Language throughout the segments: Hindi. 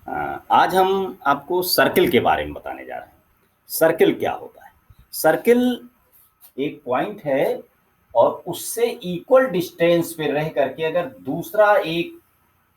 आज हम आपको सर्किल के बारे में बताने जा रहे हैं। सर्किल क्या होता है? सर्किल एक पॉइंट है और उससे इक्वल डिस्टेंस पे रह करके अगर दूसरा एक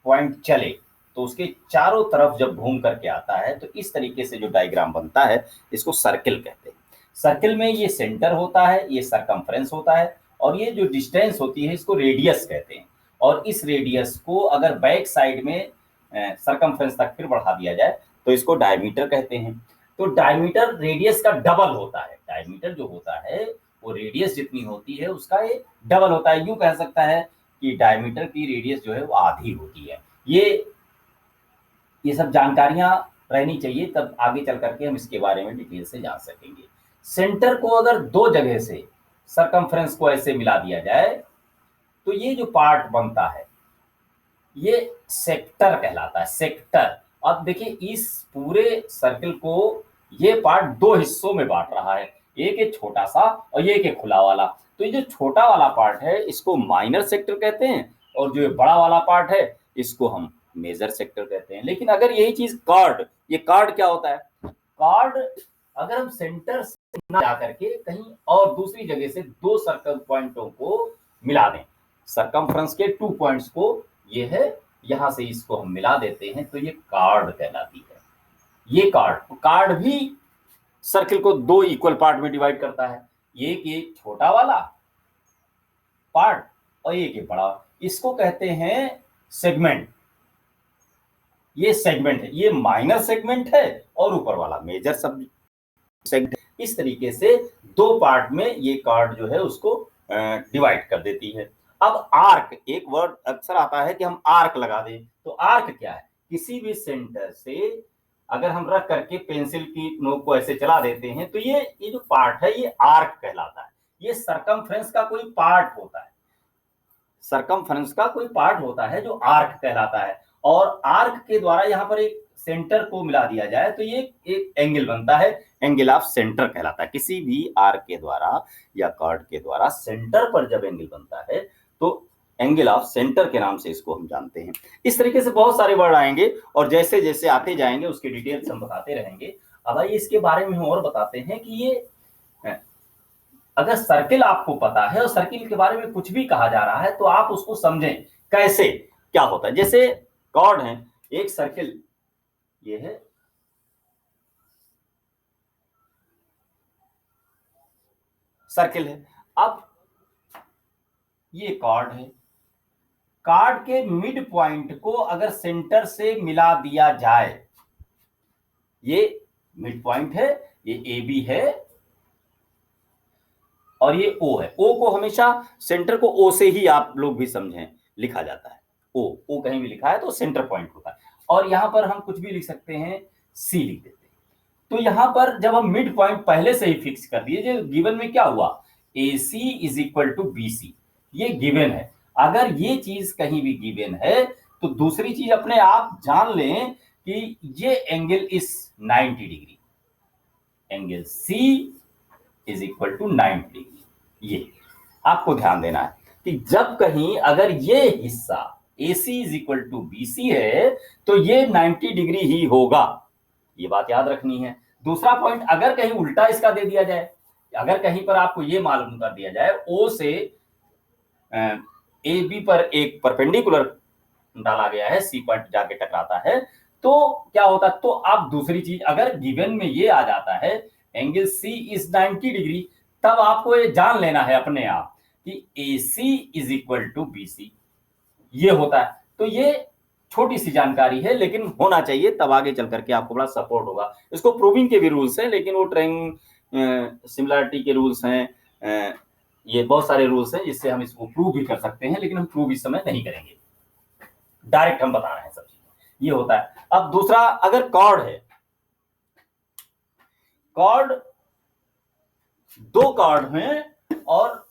पॉइंट चले तो उसके चारों तरफ जब घूम करके आता है तो इस तरीके से जो डायग्राम बनता है इसको सर्किल कहते हैं। सर्किल में ये सेंटर होता है, ये सरकमफ्रेंस होता है और ये जो डिस्टेंस होती है इसको रेडियस कहते हैं। और इस रेडियस को अगर बैक साइड में सरकमफ्रेंस तक फिर बढ़ा दिया जाए तो इसको डायमीटर कहते हैं। तो डायमीटर रेडियस का डबल होता है। डायमीटर जो होता है वो रेडियस जितनी होती है उसका ये डबल होता है। यूं कह सकता है कि डायमीटर की रेडियस जो है वो आधी होती है। ये सब जानकारियां रहनी चाहिए, तब आगे चल करके हम इसके बारे में डिटेल से जान सकेंगे। सेंटर को अगर दो जगह से सरकमफ्रेंस को ऐसे मिला दिया जाए तो ये जो पार्ट बनता है ये सेक्टर कहलाता है। सेक्टर। अब देखिए इस पूरे सर्किल को ये पार्ट दो हिस्सों में बांट रहा है, एक एक छोटा सा और ये एक खुला वाला। तो ये जो छोटा वाला पार्ट है इसको माइनर सेक्टर कहते हैं और जो बड़ा वाला पार्ट है इसको हम मेजर सेक्टर कहते हैं। लेकिन अगर यही चीज कार्ड, ये कार्ड क्या होता है? कार्ड अगर हम सेंटर से ना जा करके कहीं और दूसरी जगह से दो सर्कल पॉइंटों को मिला दें, सरकमफ्रेंस के 2 पॉइंट्स को, ये है, यहां से इसको हम मिला देते हैं तो ये कार्ड कहलाती है। ये कार्ड भी सर्किल को दो इक्वल पार्ट में डिवाइड करता है, एक छोटा वाला पार्ट और एक बड़ा। इसको कहते हैं सेगमेंट। ये सेगमेंट है, ये माइनर सेगमेंट है और ऊपर वाला मेजर सब सेगमेंट। इस तरीके से दो पार्ट में ये कार्ड जो है उसको डिवाइड कर देती है। अब आर्क, एक वर्ड अक्सर आता है कि हम आर्क लगा दें, तो आर्क क्या है? किसी भी सेंटर से अगर हम रख करके पेंसिल की नोक को ऐसे चला देते हैं तो ये जो पार्ट है ये आर्क कहलाता है। ये सरकमफ्रेंस का कोई पार्ट होता है। सरकमफ्रेंस का कोई पार्ट होता है जो आर्क कहलाता है। और आर्क के द्वारा यहाँ पर एक सेंटर को मिला दिया जाए तो ये एक एंगल बनता है, एंगल ऑफ सेंटर कहलाता है। किसी भी आर्क के द्वारा या कार्ड के द्वारा सेंटर पर जब एंगल बनता है तो एंगल ऑफ सेंटर के नाम से इसको हम जानते हैं। इस तरीके से बहुत सारे वर्ड आएंगे और जैसे जैसे आते जाएंगे उसके डिटेल्स हम बताते रहेंगे। अब आइए इसके बारे में हम और बताते हैं कि ये अगर सर्किल आपको पता है और सर्किल के बारे में कुछ भी कहा जा रहा है तो आप उसको समझें कैसे क्या होता है। जैसे कॉर्ड है, एक सर्किल ये है, सर्किल है। अब ये कार्ड है, कार्ड के मिड पॉइंट को अगर सेंटर से मिला दिया जाए, ये मिड पॉइंट है, ये ए बी है और ये ओ है। ओ को हमेशा सेंटर को ओ से ही आप लोग भी समझें लिखा जाता है। ओ कहीं भी लिखा है तो सेंटर पॉइंट होता है। और यहां पर हम कुछ भी लिख सकते हैं, सी लिख देते हैं। तो यहां पर जब हम मिड पॉइंट पहले से ही फिक्स कर दिए, जो गिवन में क्या हुआ, A C is equal to B C, ये गिवन है। अगर ये चीज कहीं भी गिवन है तो दूसरी चीज अपने आप जान लें कि ये angle is 90 degree, angle C is equal to 90 degree. ये आपको ध्यान देना है कि जब कहीं अगर ये हिस्सा AC is equal to BC है तो ये 90 डिग्री ही होगा, ये बात याद रखनी है। दूसरा पॉइंट, अगर कहीं उल्टा इसका दे दिया जाए, अगर कहीं पर आपको ये मालूम कर दिया जाए O से AB पर एक परपेंडिकुलर डाला गया है, C पॉइंट जाके टकराता है, तो क्या होता है, तो अब दूसरी चीज अगर गिवन में ये आ जाता है एंगल C इज 90 डिग्री, तब आपको ये जान लेना है अपने आप कि AC is equal to BC, ये होता है। तो ये छोटी सी जानकारी है लेकिन होना चाहिए, तब आगे चल करके आपको बड़ा सपोर्ट होगा। इसको प्रूविंग के भी रूल्स हैं लेकिन वो ट्रायंग सिमिलरिटी के रूल्स हैं, ये बहुत सारे रूल्स हैं जिससे हम इसको प्रूव भी कर सकते हैं, लेकिन हम प्रूव इस समय नहीं करेंगे, डायरेक्ट हम बता रहे हैं सब चीजें। ये होता है। अब दूसरा, अगर कॉर्ड है, कॉर्ड दो कॉर्ड हैं और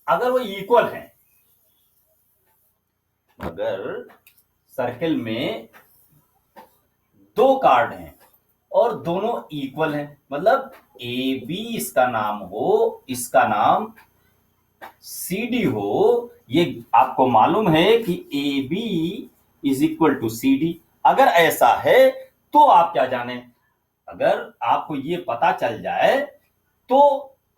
अगर वो इक्वल हैं, अगर सर्किल में दो कार्ड हैं और दोनों इक्वल हैं, मतलब ए बी इसका नाम हो, इसका नाम सी डी हो, ये आपको मालूम है कि A B is equal to C D. अगर ऐसा है तो आप क्या जाने, अगर आपको ये पता चल जाए तो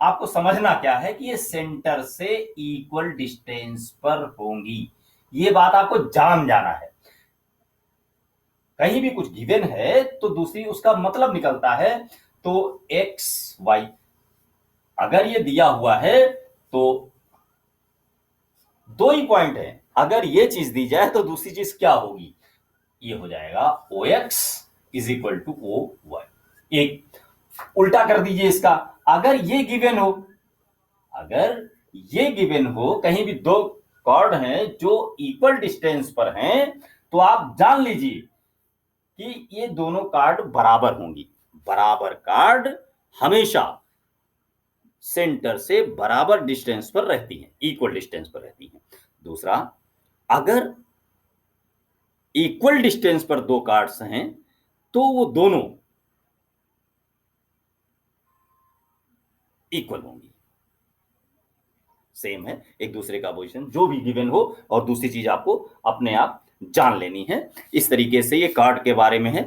आपको समझना क्या है कि ये सेंटर से इक्वल डिस्टेंस पर होंगी, ये बात आपको जान जाना है। कहीं भी कुछ गिवन है तो दूसरी उसका मतलब निकलता है। तो एक्स वाई अगर ये दिया हुआ है तो दो ही पॉइंट है, अगर ये चीज दी जाए तो दूसरी चीज क्या होगी, ये हो जाएगा O X is equal to O Y. एक उल्टा कर दीजिए इसका, अगर ये गिवन हो, अगर ये गिवन हो कहीं भी दो कॉर्ड हैं जो इक्वल डिस्टेंस पर हैं, तो आप जान लीजिए कि ये दोनों कार्ड बराबर होंगी। बराबर कार्ड हमेशा सेंटर से बराबर डिस्टेंस पर रहती हैं, इक्वल डिस्टेंस पर रहती हैं। दूसरा, अगर इक्वल डिस्टेंस पर दो कार्ड्स हैं तो वो दोनों इक्वल होंगी, सेम है एक दूसरे का पोजीशन जो भी गिवन हो, और दूसरी चीज आपको अपने आप जान लेनी है। इस तरीके से ये कार्ड के बारे में है।